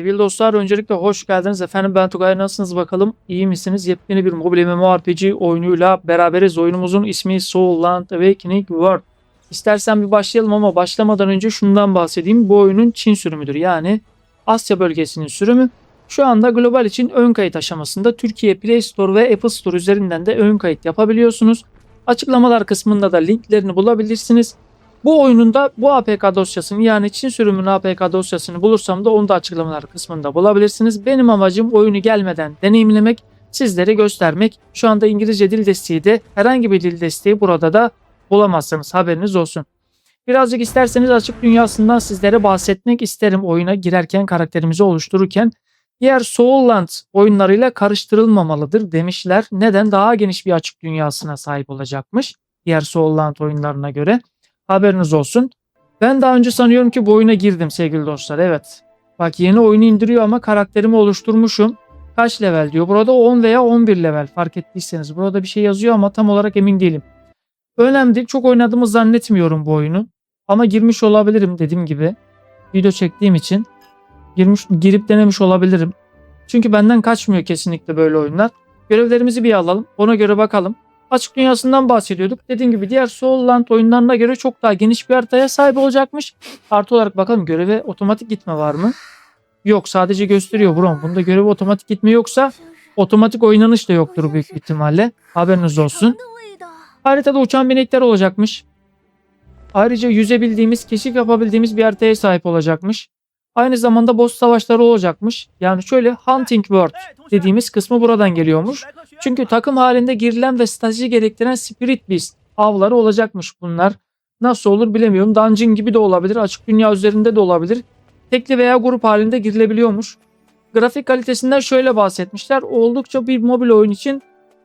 Sevgili dostlar, öncelikle hoş geldiniz. Efendim ben Tugay, nasılsınız bakalım? İyi misiniz? Yepyeni bir mobil MMORPG oyunuyla beraberiz. Oyunumuzun ismi Soulland Awakening World. İstersen bir başlayalım ama başlamadan önce şundan bahsedeyim. Bu oyunun Çin sürümüdür. Yani Asya bölgesinin sürümü. Şu anda global için ön kayıt aşamasında. Türkiye Play Store ve Apple Store üzerinden de ön kayıt yapabiliyorsunuz. Açıklamalar kısmında da linklerini bulabilirsiniz. Bu oyununda bu APK dosyasını, yani Çin sürümünün APK dosyasını bulursam da onu da açıklamalar kısmında bulabilirsiniz. Benim amacım oyunu gelmeden deneyimlemek, sizlere göstermek. Şu anda İngilizce dil desteği de, herhangi bir dil desteği burada da bulamazsınız, haberiniz olsun. Birazcık isterseniz açık dünyasından sizlere bahsetmek isterim oyuna girerken, karakterimizi oluştururken. Diğer Soulland oyunlarıyla karıştırılmamalıdır demişler. Neden? Daha geniş bir açık dünyasına sahip olacakmış diğer Soulland oyunlarına göre. Haberiniz olsun. Ben daha önce sanıyorum ki bu oyuna girdim sevgili dostlar. Evet. Bak, yeni oyunu indiriyor ama karakterimi oluşturmuşum. Kaç level diyor. Burada 10 veya 11 level, fark ettiyseniz. Burada bir şey yazıyor ama tam olarak emin değilim. Önemli değil. Çok oynadığımı zannetmiyorum bu oyunu. Ama girmiş olabilirim dediğim gibi. Video çektiğim için. Girip denemiş olabilirim. Çünkü benden kaçmıyor kesinlikle böyle oyunlar. Görevlerimizi bir alalım. Ona göre bakalım. Açık dünyasından bahsediyorduk. Dediğim gibi diğer Soulland oyunlarına göre çok daha geniş bir haritaya sahip olacakmış. Artı olarak bakalım, göreve otomatik gitme var mı? Yok, sadece gösteriyor Brom. Bunda görev otomatik gitme yoksa otomatik oynanış da yoktur büyük ihtimalle. Haberiniz olsun. Haritada uçan binekler olacakmış. Ayrıca yüzebildiğimiz, keşif yapabildiğimiz bir haritaya sahip olacakmış. Aynı zamanda boss savaşları olacakmış. Yani şöyle, Hunting World dediğimiz kısmı buradan geliyormuş. Çünkü takım halinde girilen ve strateji gerektiren Spirit Beast avları olacakmış bunlar. Nasıl olur bilemiyorum. Dungeon gibi de olabilir. Açık dünya üzerinde de olabilir. Tekli veya grup halinde girilebiliyormuş. Grafik kalitesinden şöyle bahsetmişler. Oldukça bir mobil oyun için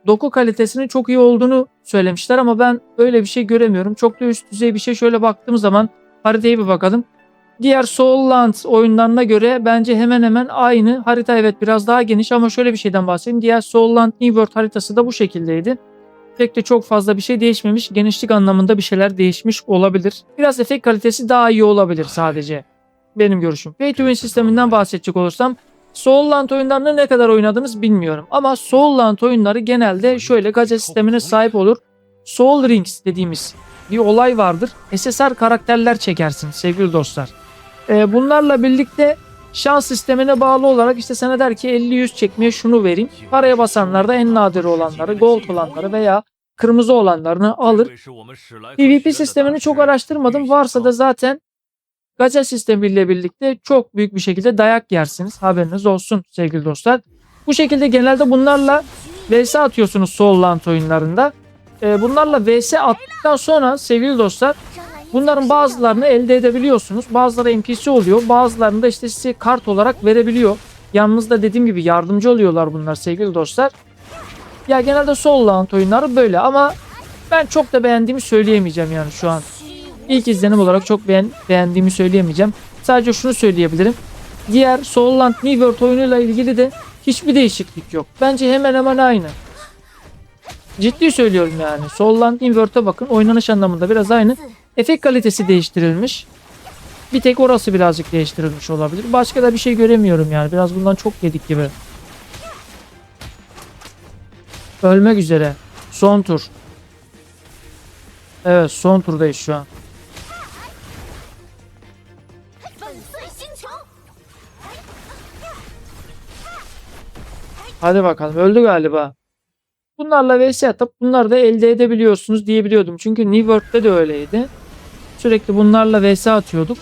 doku kalitesinin çok iyi olduğunu söylemişler ama ben öyle bir şey göremiyorum. Çok da üst düzey bir şey. Şöyle baktığım zaman haritaya bir bakalım. Diğer Soulland oyunlarına göre bence hemen hemen aynı. Harita evet biraz daha geniş ama şöyle bir şeyden bahsedeyim. Diğer Soulland New World haritası da bu şekildeydi. Pek de çok fazla bir şey değişmemiş. Genişlik anlamında bir şeyler değişmiş olabilir. Biraz efekt kalitesi daha iyi olabilir sadece. Benim görüşüm. Pay to win sisteminden bahsedecek olursam, Soulland oyunlarını ne kadar oynadınız bilmiyorum. Ama Soulland oyunları genelde şöyle gacha sistemine sahip olur. Soul Rings dediğimiz bir olay vardır. SSR karakterler çekersin sevgili dostlar. Bunlarla birlikte şans sistemine bağlı olarak işte sana der ki 50-100 çekmeye şunu vereyim. Paraya basanlar da en nadir olanları, gold olanları veya kırmızı olanlarını alır. PvP sistemini çok araştırmadım. Varsa da zaten gacha sistemiyle birlikte çok büyük bir şekilde dayak yersiniz. Haberiniz olsun sevgili dostlar. Bu şekilde genelde bunlarla vs atıyorsunuz Soulland oyunlarında. Bunlarla vs attıktan sonra sevgili dostlar, bunların bazılarını elde edebiliyorsunuz. Bazıları NPC oluyor. Bazılarını da işte size kart olarak verebiliyor. Yanınızda dediğim gibi yardımcı oluyorlar bunlar sevgili dostlar. Ya genelde Soulland oyunları böyle ama ben çok da beğendiğimi söyleyemeyeceğim yani şu an. İlk izlenim olarak çok beğendiğimi söyleyemeyeceğim. Sadece şunu söyleyebilirim. Diğer Soulland New World oyunuyla ilgili de hiçbir değişiklik yok. Bence hemen hemen aynı. Ciddi söylüyorum yani. Soulland New World'a bakın. Oynanış anlamında biraz aynı. Efekt kalitesi değiştirilmiş. Bir tek orası birazcık değiştirilmiş olabilir. Başka da bir şey göremiyorum yani. Biraz bundan çok yedik gibi. Ölmek üzere. Son tur. Evet, son turdayız şu an. Hadi bakalım. Öldü galiba. Bunlarla vs atıp bunları da elde edebiliyorsunuz diyebiliyordum. Çünkü New World'de de öyleydi. Sürekli bunlarla vs atıyorduk.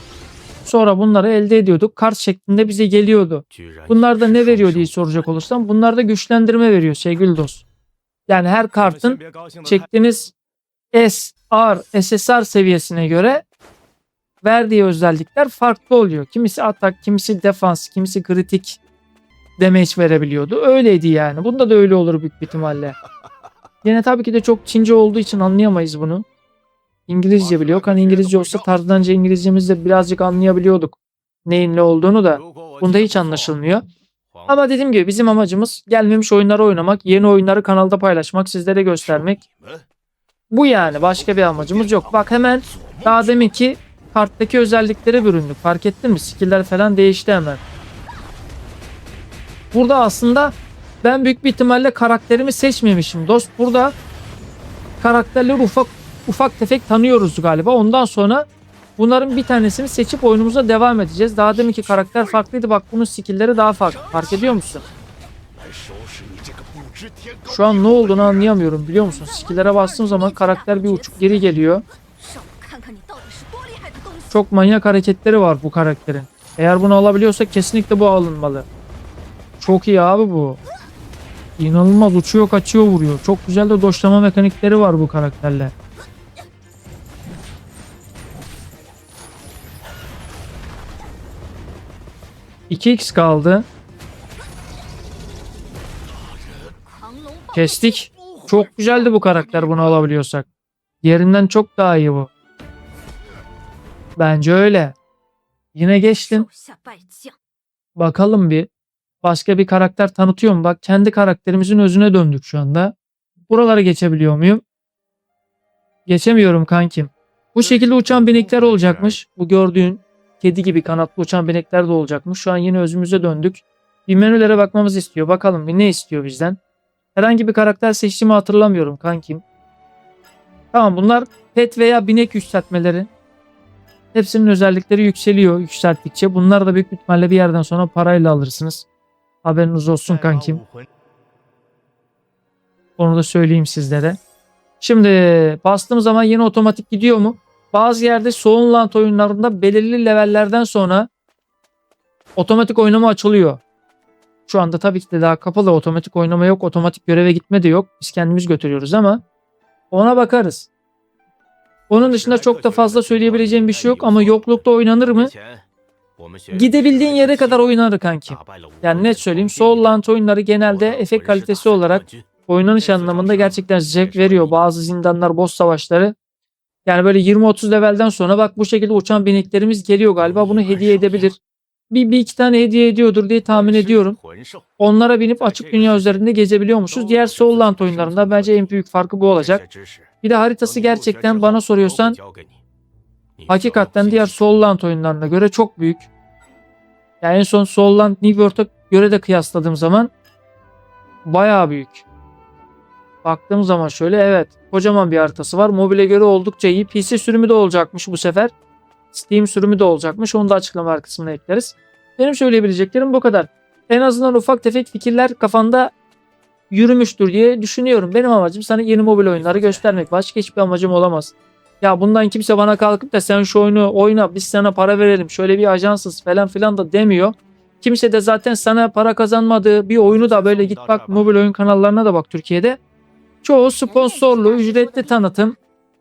Sonra bunları elde ediyorduk. Kart şeklinde bize geliyordu. Bunlar da ne veriyor diye soracak olursam, bunlar da güçlendirme veriyor sevgili dost. Yani her kartın çektiğiniz SSR seviyesine göre verdiği özellikler farklı oluyor. Kimisi atak, kimisi defans, kimisi kritik damage verebiliyordu. Öyleydi yani. Bunda da öyle olur büyük bir ihtimalle. Yine tabii ki de çok Çince olduğu için anlayamayız bunu. İngilizce biliyor. Hani İngilizce olsa tarzdanca İngilizcemizde birazcık anlayabiliyorduk neyin ne olduğunu da. Bunda hiç anlaşılmıyor. Ama dediğim gibi bizim amacımız gelmemiş oyunları oynamak, yeni oyunları kanalda paylaşmak, sizlere göstermek. Bu yani. Başka bir amacımız yok. Bak, hemen daha deminki karttaki özelliklere büründük. Fark ettin mi? Skill'ler falan değişti hemen. Burada aslında ben büyük bir ihtimalle karakterimi seçmemişim dost. Burada karakterleri ufak tefek tanıyoruz galiba. Ondan sonra bunların bir tanesini seçip oyunumuza devam edeceğiz. Daha deminki karakter farklıydı. Bak bunun skill'leri daha farklı. Fark ediyor musun? Şu an ne olduğunu anlayamıyorum biliyor musun? Skill'lere bastığım zaman karakter bir uçuk geri geliyor. Çok manyak hareketleri var bu karakterin. Eğer bunu alabiliyorsak kesinlikle bu alınmalı. Çok iyi abi bu. İnanılmaz uçuyor, kaçıyor, vuruyor. Çok güzel de doşlama mekanikleri var bu karakterle. $2x kaldı. Kestik. Çok güzeldi bu karakter bunu alabiliyorsak. Diğerinden çok daha iyi bu. Bence öyle. Yine geçtin. Bakalım bir. Başka bir karakter tanıtıyor mu? Bak kendi karakterimizin özüne döndük şu anda. Buralara geçebiliyor muyum? Geçemiyorum kankim. Bu şekilde uçan binekler olacakmış. Bu gördüğün kedi gibi kanatlı uçan binekler de olacakmış. Şu an yine özümüze döndük. Bir menülere bakmamız istiyor. Bakalım bir ne istiyor bizden. Herhangi bir karakter seçtiğimi hatırlamıyorum kankim. Tamam bunlar pet veya binek yükseltmeleri. Hepsinin özellikleri yükseliyor yükselttikçe. Bunlar da büyük ihtimalle bir yerden sonra parayla alırsınız. Haberiniz olsun kankim. Onu da söyleyeyim sizlere. Şimdi bastığım zaman yine otomatik gidiyor mu? Bazı yerde Soulland oyunlarında belirli levellerden sonra otomatik oynama açılıyor. Şu anda tabii ki de daha kapalı, otomatik oynama yok. Otomatik göreve gitme de yok. Biz kendimiz götürüyoruz ama ona bakarız. Onun dışında çok da fazla söyleyebileceğim bir şey yok ama yoklukta oynanır mı? Gidebildiğin yere kadar oynanır kanki. Yani net söyleyeyim, Soulland oyunları genelde efekt kalitesi olarak oynanış anlamında gerçekten zevk veriyor. Bazı zindanlar, boss savaşları. Yani böyle 20-30 levelden sonra bak bu şekilde uçan bineklerimiz geliyor galiba. Bunu hediye edebilir. Bir iki tane hediye ediyordur diye tahmin ediyorum. Onlara binip açık dünya üzerinde gezebiliyormuşuz. Diğer Soulland oyunlarında bence en büyük farkı bu olacak. Bir de haritası gerçekten bana soruyorsan hakikaten diğer Soulland oyunlarına göre çok büyük. Yani en son Soulland New World'a göre de kıyasladığım zaman bayağı büyük. Baktığım zaman şöyle evet kocaman bir haritası var. Mobile göre oldukça iyi. PC sürümü de olacakmış bu sefer. Steam sürümü de olacakmış. Onu da açıklama kısmına ekleriz. Benim söyleyebileceklerim bu kadar. En azından ufak tefek fikirler kafanda yürümüştür diye düşünüyorum. Benim amacım sana yeni mobil oyunları göstermek. Başka hiçbir amacım olamaz. Ya bundan kimse bana kalkıp da sen şu oyunu oyna biz sana para verelim. Şöyle bir ajansız falan filan da demiyor. Kimse de zaten sana para kazanmadığı bir oyunu da böyle git bak mobil oyun kanallarına da bak Türkiye'de. Çoğu sponsorlu, ücretli tanıtım.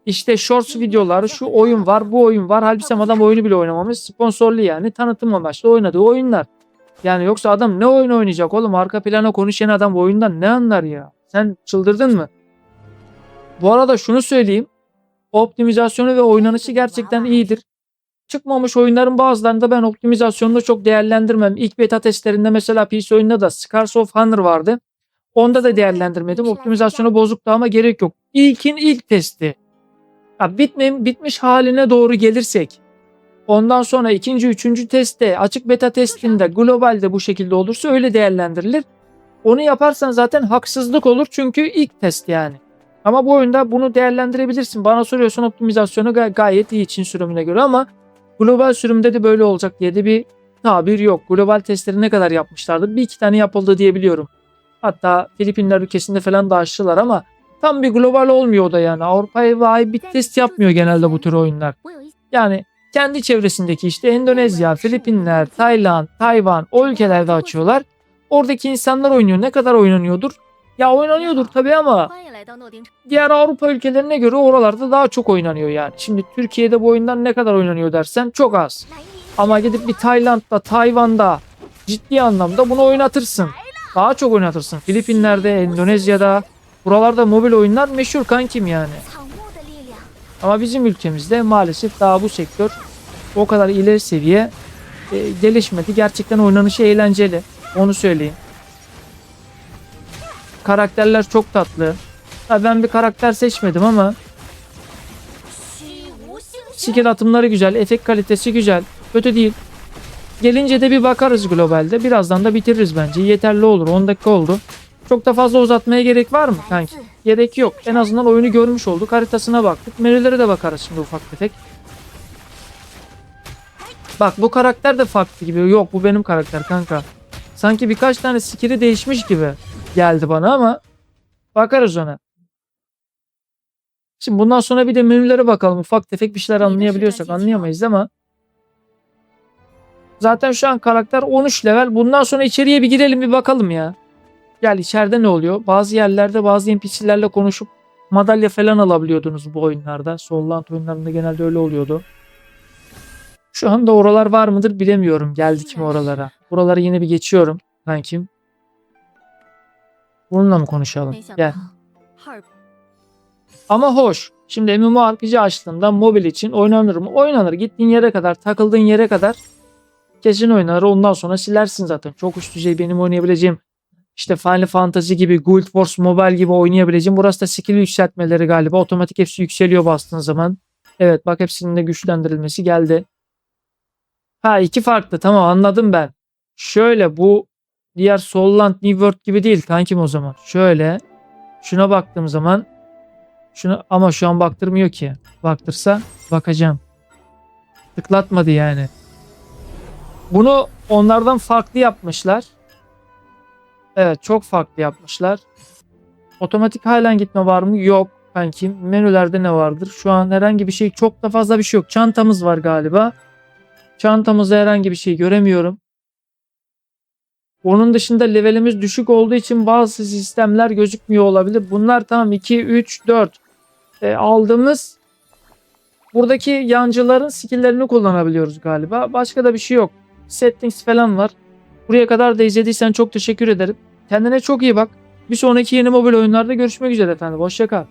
İşte shorts videoları, şu oyun var, bu oyun var. Halbuki adam oyunu bile oynamamış. Sponsorlu yani tanıtım amaçlı oynadığı oyunlar. Yani yoksa adam ne oyun oynayacak oğlum? Arka plana konuşan adam bu oyundan ne anlar ya? Sen çıldırdın mı? Bu arada şunu söyleyeyim. Optimizasyonu ve oynanışı gerçekten iyidir. Çıkmamış oyunların bazılarında ben optimizasyonunu çok değerlendirmem. İlk beta testlerinde mesela PC oyununda da Scars of Honor vardı. Onda da değerlendirmedim. Optimizasyonu bozuktu ama gerek yok. İlkin ilk testi. Ya bitmiş haline doğru gelirsek. Ondan sonra ikinci, üçüncü testte, açık beta testinde, globalde bu şekilde olursa öyle değerlendirilir. Onu yaparsan zaten haksızlık olur çünkü ilk test yani. Ama bu oyunda bunu değerlendirebilirsin. Bana soruyorsan optimizasyonu gayet iyi Çin sürümüne göre ama global sürümde de böyle olacak diye de bir tabir yok. Global testleri ne kadar yapmışlardı? Bir iki tane yapıldı diye biliyorum. Hatta Filipinler ülkesinde falan da açtılar ama tam bir global olmuyor o da yani. Avrupa'ya bir test yapmıyor genelde bu tür oyunlar. Yani kendi çevresindeki işte Endonezya, Filipinler, Tayland, Tayvan o ülkelerde açıyorlar. Oradaki insanlar oynuyor. Ne kadar oynanıyordur? Ya oynanıyordur tabii ama diğer Avrupa ülkelerine göre oralarda daha çok oynanıyor yani. Şimdi Türkiye'de bu oyundan ne kadar oynanıyor dersen çok az. Ama gidip bir Tayland'da, Tayvan'da ciddi anlamda bunu oynatırsın. Daha çok oynatırsın. Filipinler'de, Endonezya'da buralarda mobil oyunlar meşhur kankim yani. Ama bizim ülkemizde maalesef daha bu sektör o kadar ileri seviye gelişmedi. Gerçekten oynanışı eğlenceli. Onu söyleyeyim. Karakterler çok tatlı. Ha, ben bir karakter seçmedim ama skill atımları güzel. Efekt kalitesi güzel. Kötü değil. gelince de bir bakarız globalde. Birazdan da bitiririz bence. Yeterli olur. 10 dakika oldu. Çok da fazla uzatmaya gerek var mı kanki? Gerek yok. En azından oyunu görmüş olduk. Haritasına baktık. Menülere de bakarız şimdi ufak tefek. Bak bu karakter de farklı gibi. Yok bu benim karakter kanka. Sanki birkaç tane skill'i değişmiş gibi geldi bana ama bakarız ona. Şimdi bundan sonra bir de menülere bakalım. Ufak tefek bir şeyler anlayabiliyorsak anlayamayız ama zaten şu an karakter 13 level. Bundan sonra içeriye bir girelim bir bakalım ya. Gel içeride ne oluyor? Bazı yerlerde bazı NPC'lerle konuşup madalya falan alabiliyordunuz bu oyunlarda. Sollant oyunlarında genelde öyle oluyordu. Şu anda oralar var mıdır bilemiyorum. Geldik mi oralara? Buraları yine bir geçiyorum kankim. Bununla mı konuşalım? 没想 Gel. 到Harp Ama hoş. Şimdi MMORPG açtığımda mobil için oynanır mı? Oynanır. Gittiğin yere kadar, takıldığın yere kadar kesin oynanır. Ondan sonra silersin zaten. Çok üst düzey benim oynayabileceğim işte Final Fantasy gibi, Guild Wars Mobile gibi oynayabileceğim. Burası da skill yükseltmeleri galiba. Otomatik hepsi yükseliyor bastığın zaman. Evet bak hepsinin de güçlendirilmesi geldi. Ha iki farklı tamam anladım ben. Şöyle bu diğer Solland New World gibi değil kankim o zaman. Şöyle şuna baktığım zaman şunu ama şu an baktırmıyor ki. Baktırsa bakacağım. Tıklatmadı yani. Bunu onlardan farklı yapmışlar. Evet çok farklı yapmışlar. Otomatik halen gitme var mı? Yok kankim. Menülerde ne vardır? Şu an herhangi bir şey çok da fazla bir şey yok. Çantamız var galiba. Çantamızda herhangi bir şey göremiyorum. Onun dışında levelimiz düşük olduğu için bazı sistemler gözükmüyor olabilir. Bunlar tamam 2, 3, 4 aldığımız buradaki yancıların skill'lerini kullanabiliyoruz galiba. Başka da bir şey yok. Settings falan var. Buraya kadar da izlediysen çok teşekkür ederim. Kendine çok iyi bak. Bir sonraki yeni mobil oyunlarda görüşmek üzere efendim. Hoşça kal.